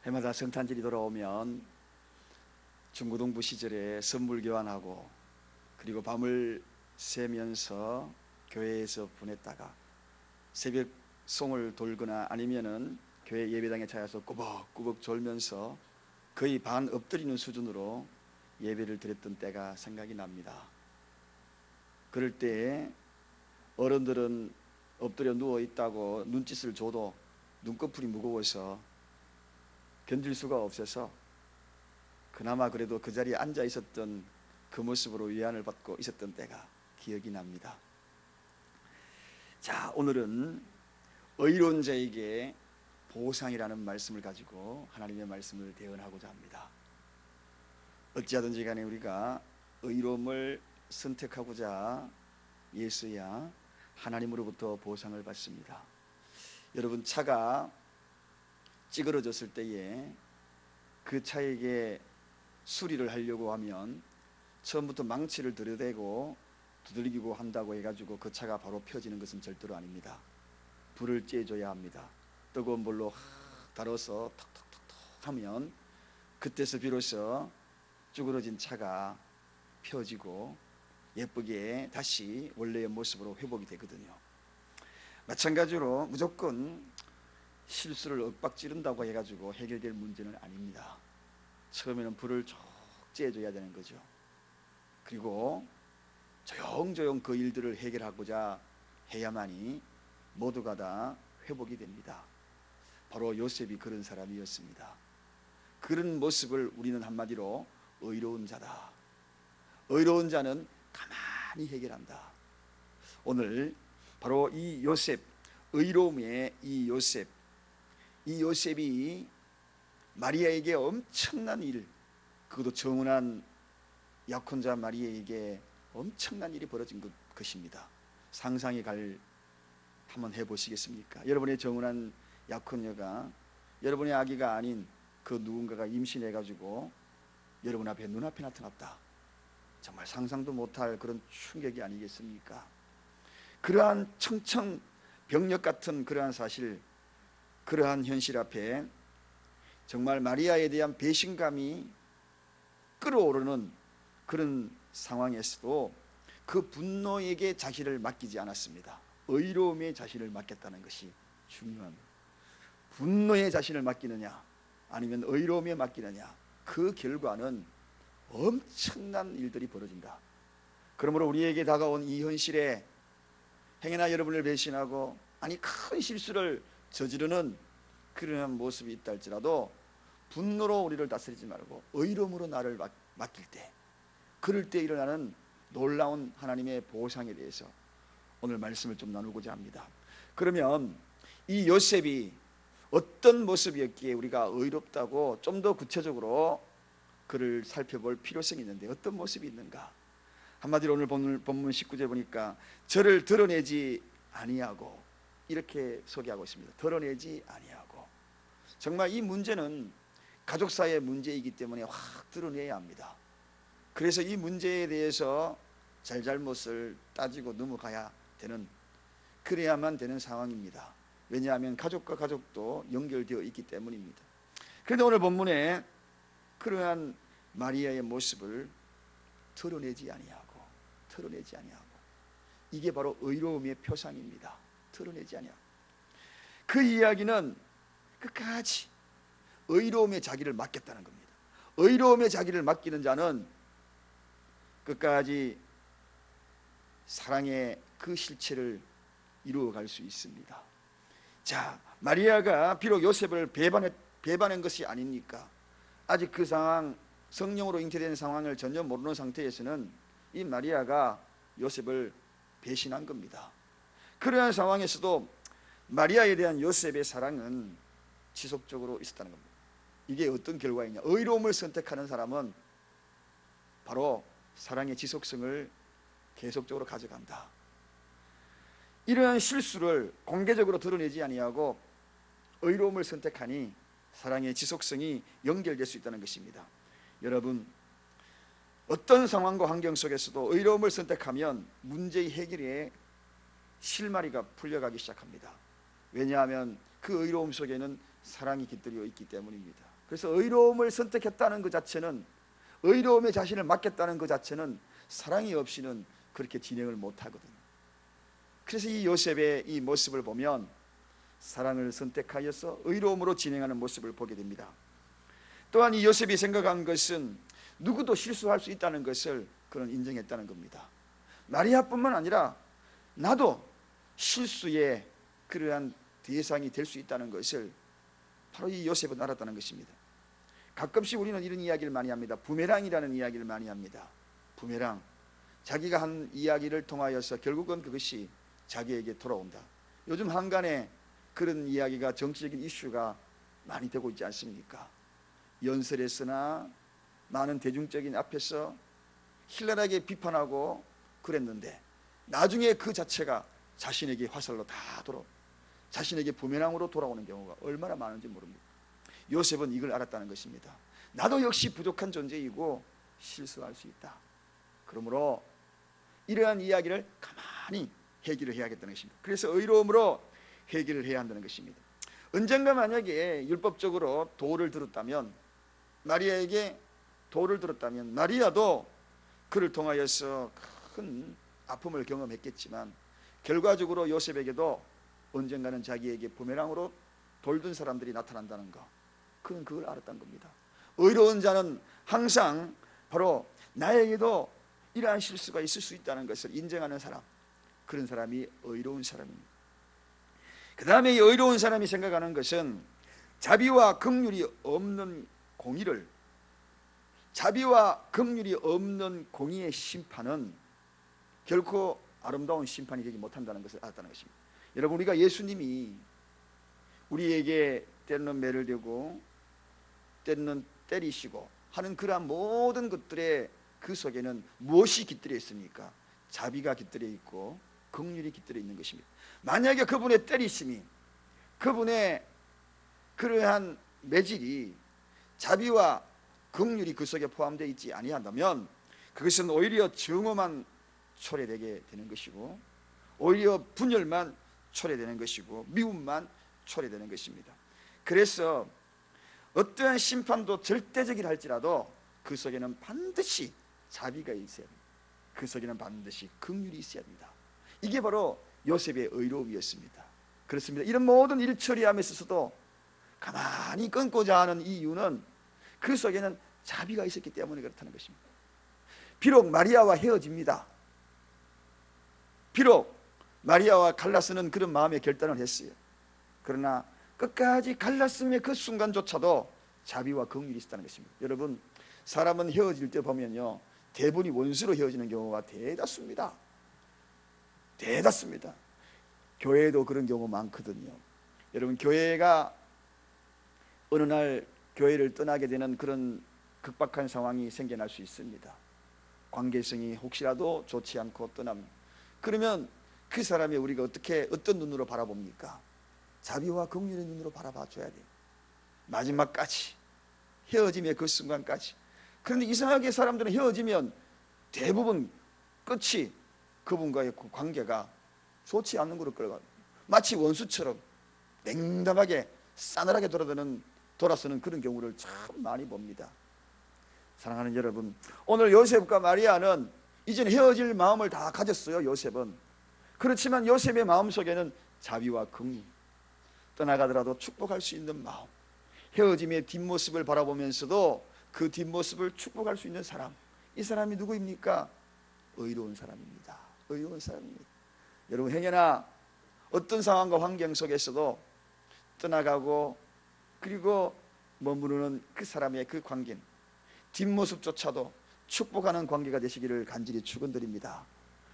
해마다 성탄절이 돌아오면 중고등부 시절에 선물 교환하고 그리고 밤을 새면서 교회에서 보냈다가 새벽 송을 돌거나 아니면은 교회 예배당에 찾아서 꾸벅꾸벅 졸면서 거의 반 엎드리는 수준으로 예배를 드렸던 때가 생각이 납니다. 그럴 때 어른들은 엎드려 누워 있다고 눈짓을 줘도 눈꺼풀이 무거워서 견딜 수가 없어서 그나마 그래도 그 자리에 앉아 있었던 그 모습으로 위안을 받고 있었던 때가 기억이 납니다. 자, 오늘은 의로운 자에게 보상이라는 말씀을 가지고 하나님의 말씀을 대언하고자 합니다. 어찌하든지 간에 우리가 의로움을 선택하고자 애써야 하나님으로부터 보상을 받습니다. 여러분, 차가 찌그러졌을 때에 그 차에게 수리를 하려고 하면 처음부터 망치를 들여대고 두들기고 한다고 해가지고 그 차가 바로 펴지는 것은 절대로 아닙니다. 불을 쬐줘야 합니다. 뜨거운 물로 달아서 톡톡톡톡 하면 그때서 비로소 쭈그러진 차가 펴지고 예쁘게 다시 원래의 모습으로 회복이 되거든요. 마찬가지로 무조건 실수를 윽박 지른다고 해가지고 해결될 문제는 아닙니다. 처음에는 불을 쭉 쬐줘야 되는 거죠. 그리고 조용조용 그 일들을 해결하고자 해야만이 모두가 다 회복이 됩니다. 바로 요셉이 그런 사람이었습니다. 그런 모습을 우리는 한마디로 의로운 자다. 의로운 자는 가만히 해결한다. 오늘 바로 이 요셉, 의로움의 이 요셉이 마리아에게 엄청난 일, 그것도 정운한 약혼자 마리아에게 엄청난 일이 벌어진 것입니다. 상상이 한번 해보시겠습니까? 여러분의 정운한 약혼녀가 여러분의 아기가 아닌 그 누군가가 임신해가지고 여러분 앞에 눈앞에 나타났다. 정말 상상도 못할 그런 충격이 아니겠습니까? 그러한 청천벽력 같은 그러한 사실, 그러한 현실 앞에 정말 마리아에 대한 배신감이 끓어오르는 그런 상황에서도 그 분노에게 자신을 맡기지 않았습니다. 의로움에 자신을 맡겼다는 것이 중요합니다. 분노에 자신을 맡기느냐 아니면 의로움에 맡기느냐, 그 결과는 엄청난 일들이 벌어진다. 그러므로 우리에게 다가온 이 현실에 행여나 여러분을 배신하고 큰 실수를 저지르는 그런 모습이 있다 할지라도 분노로 우리를 다스리지 말고 의로움으로 나를 맡길 때, 그럴 때 일어나는 놀라운 하나님의 보상에 대해서 오늘 말씀을 좀 나누고자 합니다. 그러면 이 요셉이 어떤 모습이었기에 우리가 의롭다고 좀 더 구체적으로 그를 살펴볼 필요성이 있는데, 어떤 모습이 있는가? 한마디로 오늘 본문 19절 보니까 저를 드러내지 아니하고, 이렇게 소개하고 있습니다. 드러내지 아니하고. 정말 이 문제는 가족 사이의 문제이기 때문에 확 드러내야 합니다. 그래서 이 문제에 대해서 잘잘못을 따지고 넘어가야 되는, 그래야만 되는 상황입니다. 왜냐하면 가족과 가족도 연결되어 있기 때문입니다. 그런데 오늘 본문에 그러한 마리아의 모습을 드러내지 아니하고, 이게 바로 의로움의 표상입니다. 드러내지 아니하고. 그 이야기는 끝까지 의로움에 자기를 맡겼다는 겁니다. 의로움에 자기를 맡기는 자는 끝까지 사랑의 그 실체를 이루어갈 수 있습니다. 자, 마리아가 비록 요셉을 배반한 것이 아닙니까? 아직 그 상황, 성령으로 잉태된 상황을 전혀 모르는 상태에서는 이 마리아가 요셉을 배신한 겁니다. 그러한 상황에서도 마리아에 대한 요셉의 사랑은 지속적으로 있었다는 겁니다. 이게 어떤 결과이냐? 의로움을 선택하는 사람은 바로 사랑의 지속성을 계속적으로 가져간다. 이러한 실수를 공개적으로 드러내지 아니하고 의로움을 선택하니 사랑의 지속성이 연결될 수 있다는 것입니다. 여러분, 어떤 상황과 환경 속에서도 의로움을 선택하면 문제의 해결에 실마리가 풀려가기 시작합니다. 왜냐하면 그 의로움 속에는 사랑이 깃들여 있기 때문입니다. 그래서 의로움을 선택했다는 그 자체는, 의로움에 자신을 맡겼다는 그 자체는 사랑이 없이는 그렇게 진행을 못하거든요. 그래서 이 요셉의 이 모습을 보면 사랑을 선택하여서 의로움으로 진행하는 모습을 보게 됩니다. 또한 이 요셉이 생각한 것은 누구도 실수할 수 있다는 것을 그는 인정했다는 겁니다. 마리아뿐만 아니라 나도 실수의 그러한 대상이 될 수 있다는 것을 바로 이 요셉은 알았다는 것입니다. 가끔씩 우리는 이런 이야기를 많이 합니다. 부메랑이라는 이야기를 많이 합니다. 부메랑, 자기가 한 이야기를 통하여서 결국은 그것이 자기에게 돌아온다. 요즘 한간에 그런 이야기가 정치적인 이슈가 많이 되고 있지 않습니까? 연설에서나 많은 대중적인 앞에서 신랄하게 비판하고 그랬는데 나중에 그 자체가 자신에게 화살로 다 자신에게 부메랑으로 돌아오는 경우가 얼마나 많은지 모릅니다. 요셉은 이걸 알았다는 것입니다. 나도 역시 부족한 존재이고 실수할 수 있다. 그러므로 이러한 이야기를 가만히 해결을 해야겠다는 것입니다. 그래서 의로움으로 해결을 해야 한다는 것입니다. 언젠가 만약에 율법적으로 도를 들었다면, 마리아에게 도를 들었다면 마리아도 그를 통하여서 큰 아픔을 경험했겠지만 결과적으로 요셉에게도 언젠가는 자기에게 부메랑으로 돌든 사람들이 나타난다는 것, 그는 그걸 알았던 겁니다. 의로운 자는 항상 바로 나에게도 이러한 실수가 있을 수 있다는 것을 인정하는 사람, 그런 사람이 의로운 사람입니다. 그 다음에 이 의로운 사람이 생각하는 것은 자비와 긍휼이 없는 공의를, 자비와 긍휼이 없는 공의의 심판은 결코 아름다운 심판이 되지 못한다는 것을 알았다는 것입니다. 여러분, 우리가 예수님이 우리에게 때로는 매를 대고 때로는 때리시고 하는 그러한 모든 것들의 그 속에는 무엇이 깃들여 있습니까? 자비가 깃들여 있고 긍휼이 깃들여 있는 것입니다. 만약에 그분의 때리심이, 그분의 그러한 매질이 자비와 긍휼이 그 속에 포함되어 있지 아니한다면 그것은 오히려 증오만 초래되게 되는 것이고, 오히려 분열만 초래되는 것이고, 미움만 초래되는 것입니다. 그래서 어떠한 심판도 절대적이라 할지라도 그 속에는 반드시 자비가 있어야 합니다. 그 속에는 반드시 긍휼이 있어야 합니다. 이게 바로 요셉의 의로움이었습니다. 그렇습니다. 이런 모든 일 처리함에 있어서도 가만히 끊고자 하는 이유는 그 속에는 자비가 있었기 때문에 그렇다는 것입니다. 비록 마리아와 헤어집니다. 비록 마리아와 갈라서는 그런 마음의 결단을 했어요. 그러나 끝까지 갈랐음의 그 순간조차도 자비와 긍휼이 있었다는 것입니다. 여러분, 사람은 헤어질 때 보면요, 대부분이 원수로 헤어지는 경우가 대다수입니다. 대다수입니다. 교회에도 그런 경우 많거든요. 여러분, 교회가 어느 날 교회를 떠나게 되는 그런 극박한 상황이 생겨날 수 있습니다. 관계성이 혹시라도 좋지 않고 떠납니다. 그러면 그 사람이 우리가 어떤 눈으로 바라봅니까? 자비와 긍휼의 눈으로 바라봐 줘야 돼요. 마지막까지, 헤어짐의 그 순간까지. 그런데 이상하게 사람들은 헤어지면 대부분 끝이 그분과의 그 관계가 좋지 않는 걸로 끌어가요. 마치 원수처럼 냉담하게 싸늘하게 돌아서는 그런 경우를 참 많이 봅니다. 사랑하는 여러분, 오늘 요셉과 마리아는 이젠 헤어질 마음을 다 가졌어요. 요셉은. 그렇지만 요셉의 마음속에는 자비와 긍휼, 떠나가더라도 축복할 수 있는 마음, 헤어짐의 뒷모습을 바라보면서도 그 뒷모습을 축복할 수 있는 사람, 이 사람이 누구입니까? 의로운 사람입니다. 의로운 사람입니다. 여러분, 행여나 어떤 상황과 환경 속에서도 떠나가고 그리고 머무르는 그 사람의 그 관계는 뒷모습조차도 축복하는 관계가 되시기를 간절히 축원드립니다.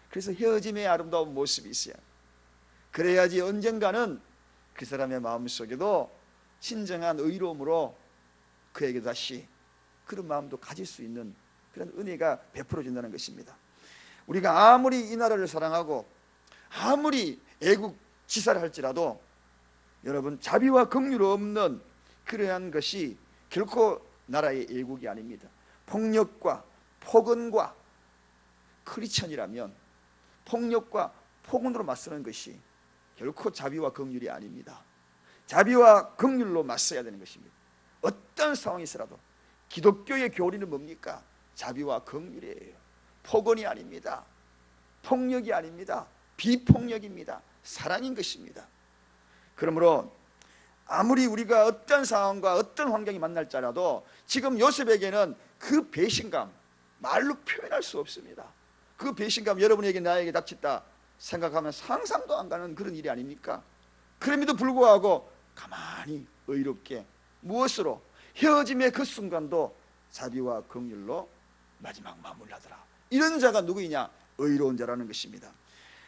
그래서 헤어짐의 아름다운 모습이 있어야, 그래야지 언젠가는 그 사람의 마음속에도 진정한 의로움으로 그에게 다시 그런 마음도 가질 수 있는 그런 은혜가 베풀어진다는 것입니다. 우리가 아무리 이 나라를 사랑하고 아무리 애국지사를 할지라도 여러분, 자비와 긍휼 없는 그러한 것이 결코 나라의 애국이 아닙니다. 폭력과 폭언과, 크리스천이라면 폭력과 폭언으로 맞서는 것이 결코 자비와 긍휼이 아닙니다. 자비와 긍휼로 맞서야 되는 것입니다. 어떤 상황이서라도 기독교의 교리는 뭡니까? 자비와 긍휼이에요. 폭언이 아닙니다. 폭력이 아닙니다. 비폭력입니다. 사랑인 것입니다. 그러므로 아무리 우리가 어떤 상황과 어떤 환경이 만날지라도 지금 요셉에게는 그 배신감 말로 표현할 수 없습니다. 그 배신감 여러분에게 나에게 닥쳤다 생각하면 상상도 안 가는 그런 일이 아닙니까? 그럼에도 불구하고 가만히 의롭게 무엇으로? 헤어짐의 그 순간도 자비와 긍휼로 마지막 마무리하더라. 이런 자가 누구이냐? 의로운 자라는 것입니다.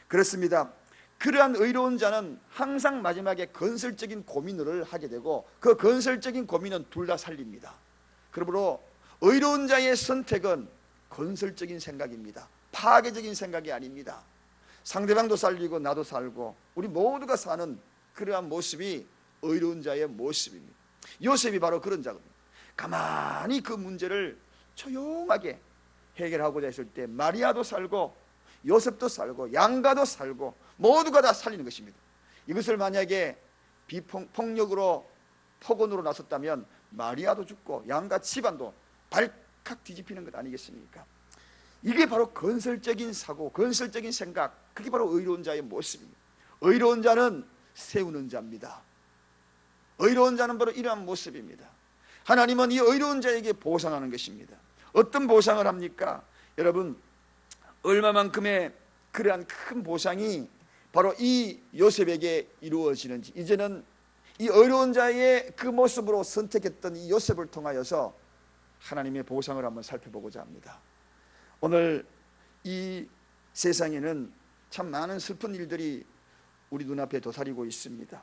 그렇습니다. 그러한 의로운 자는 항상 마지막에 건설적인 고민을 하게 되고 그 건설적인 고민은 둘 다 살립니다. 그러므로 의로운 자의 선택은 건설적인 생각입니다. 파괴적인 생각이 아닙니다. 상대방도 살리고 나도 살고 우리 모두가 사는 그러한 모습이 의로운 자의 모습입니다. 요셉이 바로 그런 자거든요. 가만히 그 문제를 조용하게 해결하고자 했을 때 마리아도 살고 요셉도 살고 양가도 살고 모두가 다 살리는 것입니다. 이것을 만약에 폭력으로 폭언으로 나섰다면 마리아도 죽고 양가 집안도 발칵 뒤집히는 것 아니겠습니까? 이게 바로 건설적인 사고, 건설적인 생각, 그게 바로 의로운 자의 모습입니다. 의로운 자는 세우는 자입니다. 의로운 자는 바로 이러한 모습입니다. 하나님은 이 의로운 자에게 보상하는 것입니다. 어떤 보상을 합니까? 여러분, 얼마만큼의 그러한 큰 보상이 바로 이 요셉에게 이루어지는지, 이제는 이 의로운 자의 그 모습으로 선택했던 이 요셉을 통하여서 하나님의 보상을 한번 살펴보고자 합니다. 오늘 이 세상에는 참 많은 슬픈 일들이 우리 눈앞에 도사리고 있습니다.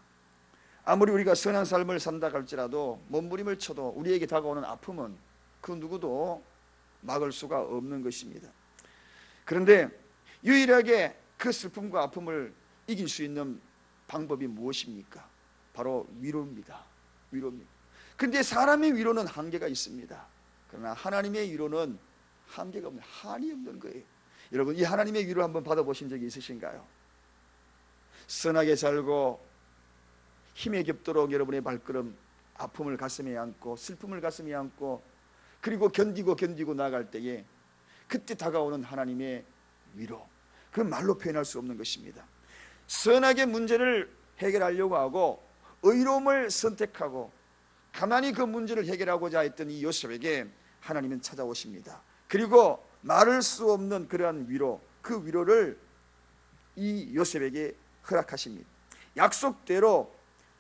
아무리 우리가 선한 삶을 산다 할지라도 몸부림을 쳐도 우리에게 다가오는 아픔은 그 누구도 막을 수가 없는 것입니다. 그런데 유일하게 그 슬픔과 아픔을 이길 수 있는 방법이 무엇입니까? 바로 위로입니다. 위로입니다. 그런데 사람의 위로는 한계가 있습니다. 그러나 하나님의 위로는 한계가 없는, 한이 없는 거예요. 여러분, 이 하나님의 위로 한번 받아보신 적이 있으신가요? 선하게 살고 힘에 겹도록 여러분의 발걸음, 아픔을 가슴에 안고 슬픔을 가슴에 안고 그리고 견디고 나아갈 때에 그때 다가오는 하나님의 위로, 그 말로 표현할 수 없는 것입니다. 선하게 문제를 해결하려고 하고 의로움을 선택하고 가만히 그 문제를 해결하고자 했던 이 요셉에게 하나님은 찾아오십니다. 그리고 말할 수 없는 그러한 위로, 그 위로를 이 요셉에게 허락하십니다. 약속대로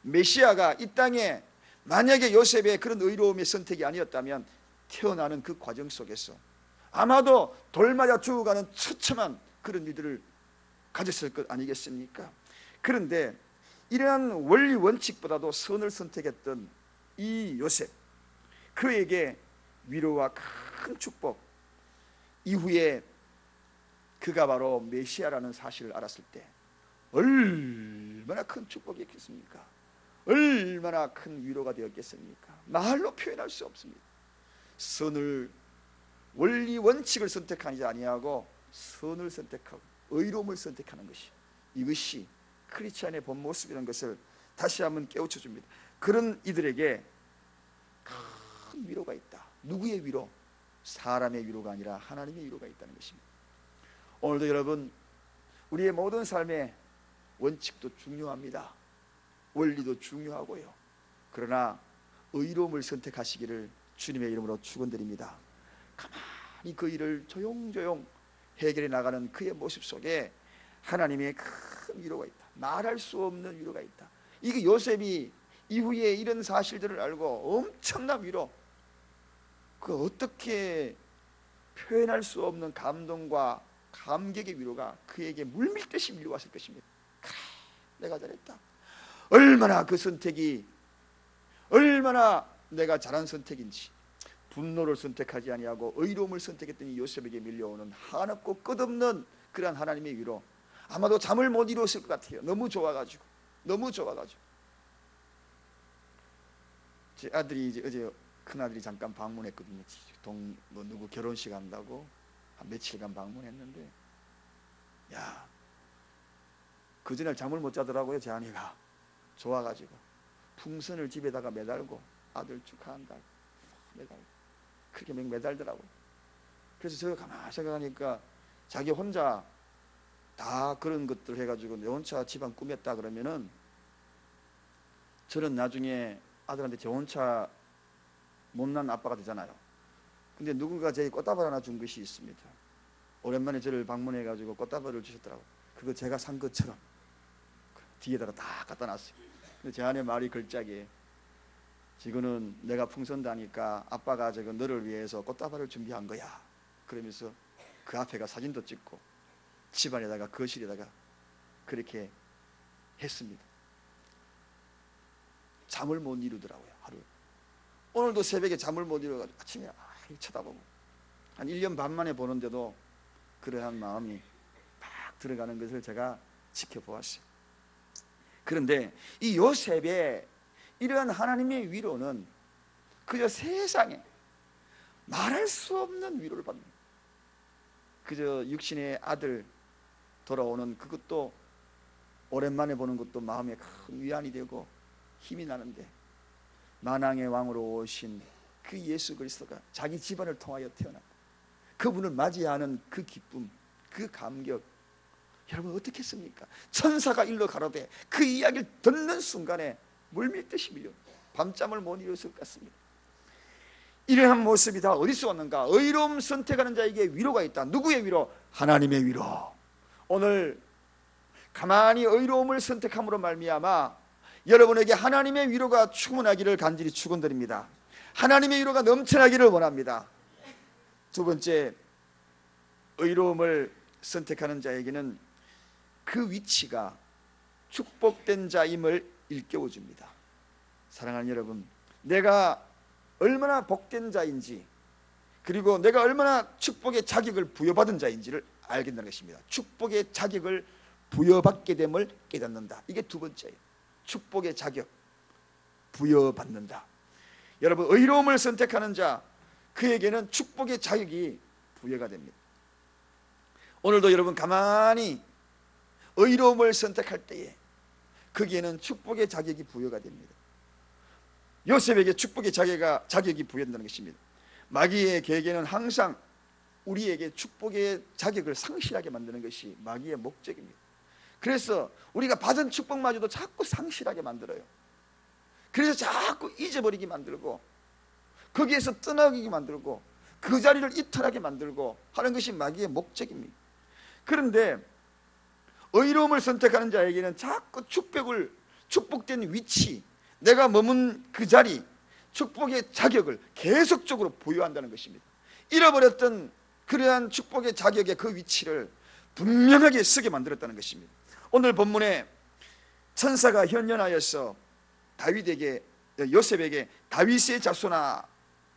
메시아가 이 땅에 만약에 요셉의 그런 의로움의 선택이 아니었다면 태어나는 그 과정 속에서 아마도 돌 맞아 죽어가는 처참한 그런 일들을 가졌을 것 아니겠습니까? 그런데 이러한 원리 원칙보다도 선을 선택했던 이 요셉, 그에게 위로와 큰 축복, 이후에 그가 바로 메시아라는 사실을 알았을 때 얼마나 큰 축복이었겠습니까? 얼마나 큰 위로가 되었겠습니까? 말로 표현할 수 없습니다. 선을, 원리 원칙을 선택하지 아니하고 선을 선택하고 의로움을 선택하는 것이, 이것이 크리스찬의 본 모습이라는 것을 다시 한번 깨우쳐 줍니다. 그런 이들에게 큰 위로가 있다. 누구의 위로? 사람의 위로가 아니라 하나님의 위로가 있다는 것입니다. 오늘도 여러분, 우리의 모든 삶의 원칙도 중요합니다. 원리도 중요하고요. 그러나 의로움을 선택하시기를 주님의 이름으로 축원드립니다. 가만히 그 일을 조용조용 해결해 나가는 그의 모습 속에 하나님의 큰 위로가 있다. 말할 수 없는 위로가 있다. 이게 요셉이 이후에 이런 사실들을 알고 엄청난 위로, 그 어떻게 표현할 수 없는 감동과 감격의 위로가 그에게 물밀듯이 밀려왔을 것입니다. 그래, 내가 잘했다. 얼마나 그 선택이 얼마나 내가 잘한 선택인지, 분노를 선택하지 아니하고 의로움을 선택했던 이 요셉에게 밀려오는 한없고 끝없는 그러한 하나님의 위로, 아마도 잠을 못 이루었을 것 같아요. 너무 좋아가지고. 제 아들이 이제 어제 큰아들이 잠깐 방문했거든요. 누구 결혼식 한다고 한 며칠간 방문했는데, 야, 그전에 잠을 못 자더라고요. 제 아내가 좋아가지고 풍선을 집에다가 매달고 아들 축하한다 매달고 그렇게 매달더라고. 그래서 제가 가만히 생각하니까 자기 혼자 다 그런 것들 해가지고 내 혼자 집안 꾸몄다 그러면은 저는 나중에 아들한테 저 혼자 못난 아빠가 되잖아요. 근데 누군가 제게 꽃다발 하나 준 것이 있습니다. 오랜만에 저를 방문해가지고 꽃다발을 주셨더라고. 그거 제가 산 것처럼 뒤에다가 다 갖다 놨어요. 근데 제 안에 말이 걸작이에요. 지금은 내가 풍선 다니까 아빠가 저거 너를 위해서 꽃다발을 준비한 거야. 그러면서 그 앞에가 사진도 찍고 집안에다가 거실에다가 그렇게 했습니다. 잠을 못 이루더라고요. 하루. 오늘도 새벽에 잠을 못 이루어가지고 아침에 쳐다보고 한 1년 반 만에 보는데도 그러한 마음이 막 들어가는 것을 제가 지켜보았어요. 그런데 이 요셉의 이러한 하나님의 위로는 그저 세상에 말할 수 없는 위로를 받는, 그저 육신의 아들 돌아오는 그것도 오랜만에 보는 것도 마음에 큰 위안이 되고 힘이 나는데, 만왕의 왕으로 오신 그 예수 그리스도가 자기 집안을 통하여 태어났고 그분을 맞이하는 그 기쁨, 그 감격, 여러분 어떻겠습니까? 천사가 일러 가로되 그 이야기를 듣는 순간에 물밀듯이 밀려 밤잠을 못 이뤘을 것 같습니다. 이러한 모습이 다 어디서 왔는가? 의로움 선택하는 자에게 위로가 있다. 누구의 위로? 하나님의 위로. 오늘 가만히 의로움을 선택함으로 말미암아 여러분에게 하나님의 위로가 충만하기를 간절히 축원드립니다. 하나님의 위로가 넘쳐나기를 원합니다. 두 번째, 의로움을 선택하는 자에게는 그 위치가 축복된 자임을 일깨워줍니다. 사랑하는 여러분, 내가 얼마나 복된 자인지, 그리고 내가 얼마나 축복의 자격을 부여받은 자인지를 알게 된다는 것입니다. 축복의 자격을 부여받게 됨을 깨닫는다. 이게 두 번째예요. 축복의 자격 부여받는다. 여러분, 의로움을 선택하는 자, 그에게는 축복의 자격이 부여가 됩니다. 오늘도 여러분 가만히 의로움을 선택할 때에 거기에는 축복의 자격이 부여가 됩니다. 요셉에게 축복의 자격이 부여된다는 것입니다. 마귀의 계획에는 항상 우리에게 축복의 자격을 상실하게 만드는 것이 마귀의 목적입니다. 그래서 우리가 받은 축복마저도 자꾸 상실하게 만들어요. 그래서 자꾸 잊어버리게 만들고 거기에서 떠나게 만들고 그 자리를 이탈하게 만들고 하는 것이 마귀의 목적입니다. 그런데 의로움을 선택하는 자에게는 자꾸 축복된 위치, 내가 머문 그 자리, 축복의 자격을 계속적으로 부여한다는 것입니다. 잃어버렸던 그러한 축복의 자격의 그 위치를 분명하게 쓰게 만들었다는 것입니다. 오늘 본문에 천사가 현현하여서 요셉에게 다윗의 자손아,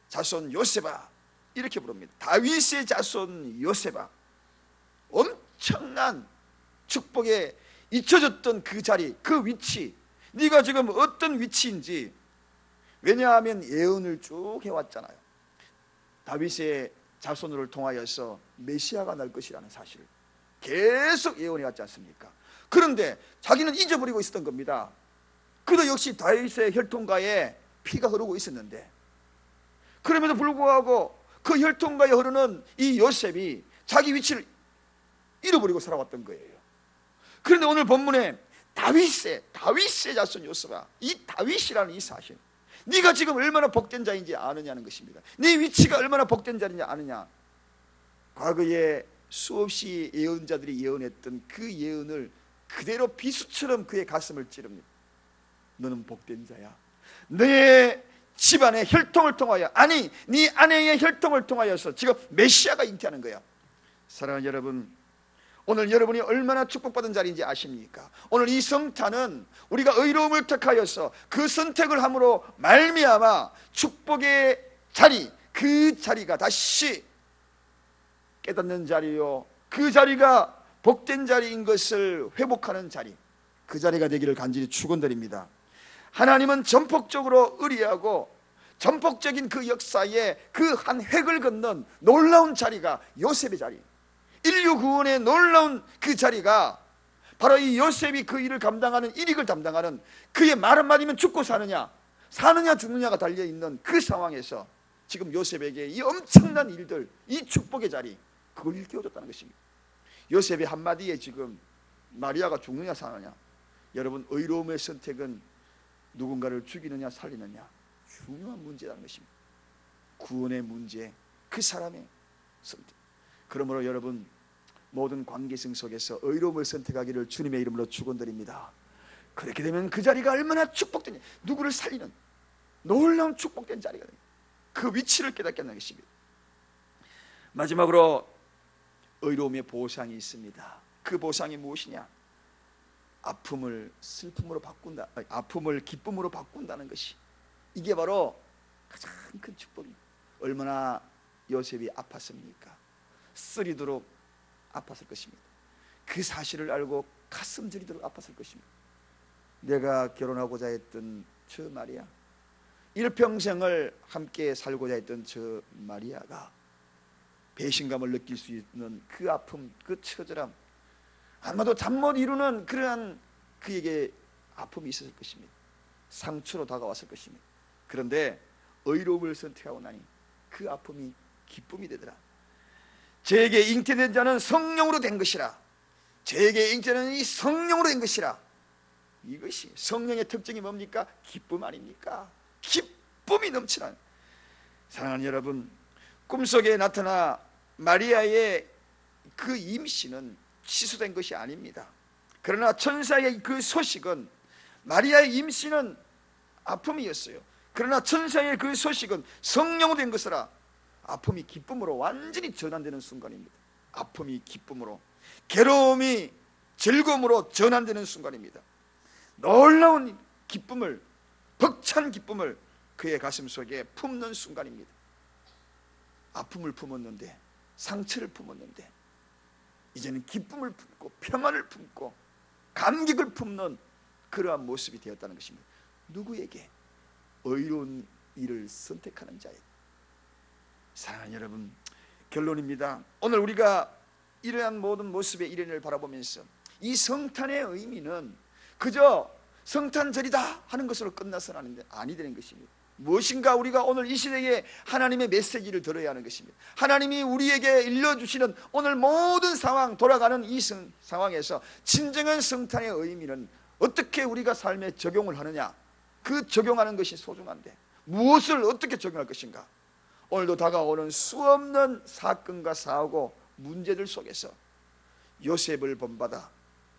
자손 요셉아 이렇게 부릅니다. 다윗의 자손 요셉아. 엄청난 축복에 잊혀졌던 그 자리, 그 위치, 네가 지금 어떤 위치인지, 왜냐하면 예언을 쭉 해왔잖아요. 다윗의 자손을 통하여서 메시아가 날 것이라는 사실을 계속 예언해왔지 않습니까? 그런데 자기는 잊어버리고 있었던 겁니다. 그도 역시 다윗의 혈통가에 피가 흐르고 있었는데, 그럼에도 불구하고 그 혈통가에 흐르는 이 요셉이 자기 위치를 잃어버리고 살아왔던 거예요. 그런데 오늘 본문에 다윗의 자손 요셉아, 이 다윗이라는 이 사실, 네가 지금 얼마나 복된 자인지 아느냐는 것입니다. 네 위치가 얼마나 복된 자인지 아느냐. 과거에 수없이 예언자들이 예언했던 그 예언을 그대로 비수처럼 그의 가슴을 찌릅니다. 너는 복된 자야. 내 집안의 혈통을 통하여, 아니 네 아내의 혈통을 통하여서 지금 메시아가 잉태하는 거야. 사랑하는 여러분, 오늘 여러분이 얼마나 축복받은 자리인지 아십니까? 오늘 이 성탄은 우리가 의로움을 택하여서 그 선택을 함으로 말미암아 축복의 자리, 그 자리가 다시 깨닫는 자리요, 그 자리가 복된 자리인 것을 회복하는 자리, 그 자리가 되기를 간절히 축원드립니다. 하나님은 전폭적으로 의리하고 전폭적인 그 역사에 그 한 획을 긋는 놀라운 자리가 요셉의 자리, 인류 구원의 놀라운 그 자리가 바로 이 요셉이 그 일을 감당하는, 일익을 담당하는, 그의 말 한마디면 죽고 사느냐 죽느냐가 달려있는 그 상황에서 지금 요셉에게 이 엄청난 일들, 이 축복의 자리, 그걸 일깨워줬다는 것입니다. 요셉의 한마디에 지금 마리아가 죽느냐 사느냐, 여러분, 의로움의 선택은 누군가를 죽이느냐 살리느냐, 중요한 문제라는 것입니다. 구원의 문제, 그 사람의 선택. 그러므로 여러분, 모든 관계성 속에서 의로움을 선택하기를 주님의 이름으로 축원드립니다. 그렇게 되면 그 자리가 얼마나 축복되냐, 누구를 살리는 놀라운 축복된 자리가 됩니다. 그 위치를 깨닫게 하는 것입니다. 마지막으로 의로움의 보상이 있습니다. 그 보상이 무엇이냐? 아픔을 슬픔으로 바꾼다, 아픔을 기쁨으로 바꾼다는 것이, 이게 바로 가장 큰 축복입니다. 얼마나 요셉이 아팠습니까? 쓰리도록 아팠을 것입니다. 그 사실을 알고 가슴 저리도록 아팠을 것입니다. 내가 결혼하고자 했던 저 마리아, 일평생을 함께 살고자 했던 저 마리아가 배신감을 느낄 수 있는 그 아픔, 그 처절함, 아마도 잠 못 이루는 그러한 그에게 아픔이 있었을 것입니다. 상처로 다가왔을 것입니다. 그런데 의로움을 선택하고 나니 그 아픔이 기쁨이 되더라. 저에게 잉태된 자는 성령으로 된 것이라. 저에게 잉태는 이 성령으로 된 것이라. 이것이 성령의 특징이 뭡니까? 기쁨 아닙니까? 기쁨이 넘치는. 사랑하는 여러분, 꿈속에 나타나 마리아의 그 임신은 취소된 것이 아닙니다. 그러나 천사의 그 소식은, 마리아의 임신은 아픔이었어요. 그러나 천사의 그 소식은 성령으로 된 것이라 아픔이 기쁨으로 완전히 전환되는 순간입니다. 아픔이 기쁨으로, 괴로움이 즐거움으로 전환되는 순간입니다. 놀라운 기쁨을, 벅찬 기쁨을 그의 가슴 속에 품는 순간입니다. 아픔을 품었는데, 상처를 품었는데 이제는 기쁨을 품고 평안을 품고 감격을 품는 그러한 모습이 되었다는 것입니다. 누구에게? 의로운 일을 선택하는 자에게. 사랑하는 여러분, 결론입니다. 오늘 우리가 이러한 모든 모습의 일연을 바라보면서 이 성탄의 의미는 그저 성탄절이다 하는 것으로 끝나서는 아니 되는 것입니다. 무엇인가 우리가 오늘 이 시대에 하나님의 메시지를 들어야 하는 것입니다. 하나님이 우리에게 일러주시는 오늘 모든 상황, 돌아가는 이 상황에서 진정한 성탄의 의미는 어떻게 우리가 삶에 적용을 하느냐, 그 적용하는 것이 소중한데 무엇을 어떻게 적용할 것인가. 오늘도 다가오는 수없는 사건과 사고, 문제들 속에서 요셉을 본받아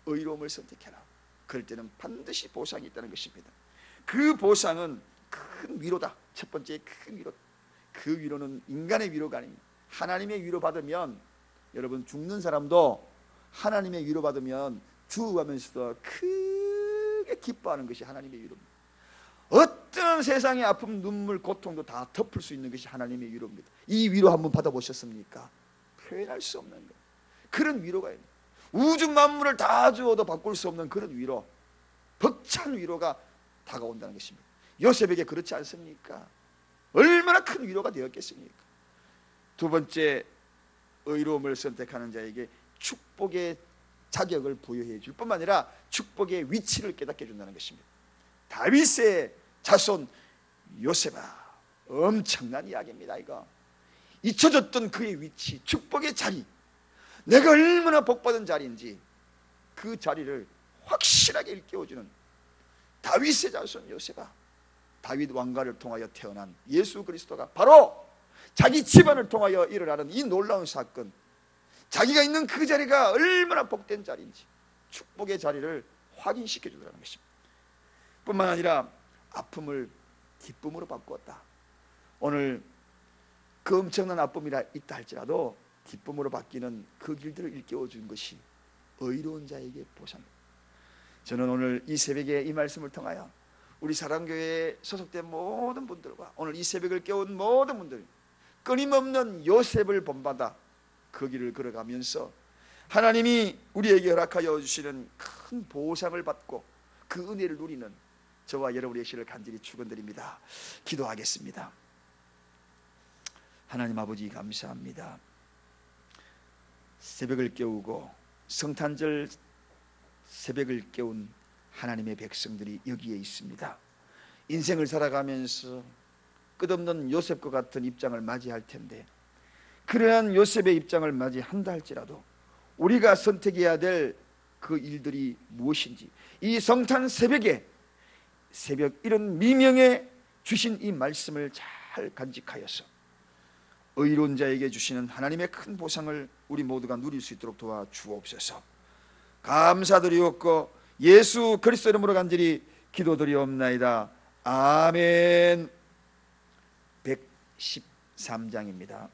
의로움을 선택해라. 그럴 때는 반드시 보상이 있다는 것입니다. 그 보상은 큰 위로다. 첫 번째 큰 위로. 그 위로는 인간의 위로가 아닙니다. 하나님의 위로 받으면, 여러분, 죽는 사람도 하나님의 위로 받으면 죽어가면서도 크게 기뻐하는 것이 하나님의 위로입니다. 어떤 세상의 아픔, 눈물, 고통도 다 덮을 수 있는 것이 하나님의 위로입니다. 이 위로 한번 받아보셨습니까? 표현할 수 없는 것, 그런 위로가 있습니다. 우주 만물을 다 주어도 바꿀 수 없는 그런 위로, 벅찬 위로가 다가온다는 것입니다. 요셉에게 그렇지 않습니까? 얼마나 큰 위로가 되었겠습니까? 두 번째, 의로움을 선택하는 자에게 축복의 자격을 부여해 줄 뿐만 아니라 축복의 위치를 깨닫게 해준다는 것입니다. 다윗의 자손 요셉아, 엄청난 이야기입니다. 이거 잊혀졌던 그의 위치, 축복의 자리, 내가 얼마나 복받은 자리인지 그 자리를 확실하게 일깨워주는 다윗의 자손 요셉아, 다윗 왕가를 통하여 태어난 예수 그리스도가 바로 자기 집안을 통하여 일어나는 이 놀라운 사건, 자기가 있는 그 자리가 얼마나 복된 자리인지 축복의 자리를 확인시켜 주라는 것입니다. 뿐만 아니라 아픔을 기쁨으로 바꾸었다. 오늘 그 엄청난 아픔이라 있다 할지라도 기쁨으로 바뀌는 그 길들을 일깨워 준 것이 의로운 자에게 보상입니다. 저는 오늘 이 새벽에 이 말씀을 통하여 우리 사랑교회에 소속된 모든 분들과 오늘 이 새벽을 깨운 모든 분들, 끊임없는 요셉을 본받아 그 길을 걸어가면서 하나님이 우리에게 허락하여 주시는 큰 보상을 받고 그 은혜를 누리는 저와 여러분의 시를 간절히 축원드립니다. 기도하겠습니다. 하나님 아버지, 감사합니다. 새벽을 깨우고 성탄절 새벽을 깨운 하나님의 백성들이 여기에 있습니다. 인생을 살아가면서 끝없는 요셉과 같은 입장을 맞이할 텐데, 그러한 요셉의 입장을 맞이한다 할지라도 우리가 선택해야 될 그 일들이 무엇인지, 이 성탄 새벽에, 새벽 이른 미명에 주신 이 말씀을 잘 간직하여서 의로운 자에게 주시는 하나님의 큰 보상을 우리 모두가 누릴 수 있도록 도와주옵소서. 감사드리옵고 예수 그리스도 이름으로 간절히 기도드리옵나이다. 아멘. 113장입니다.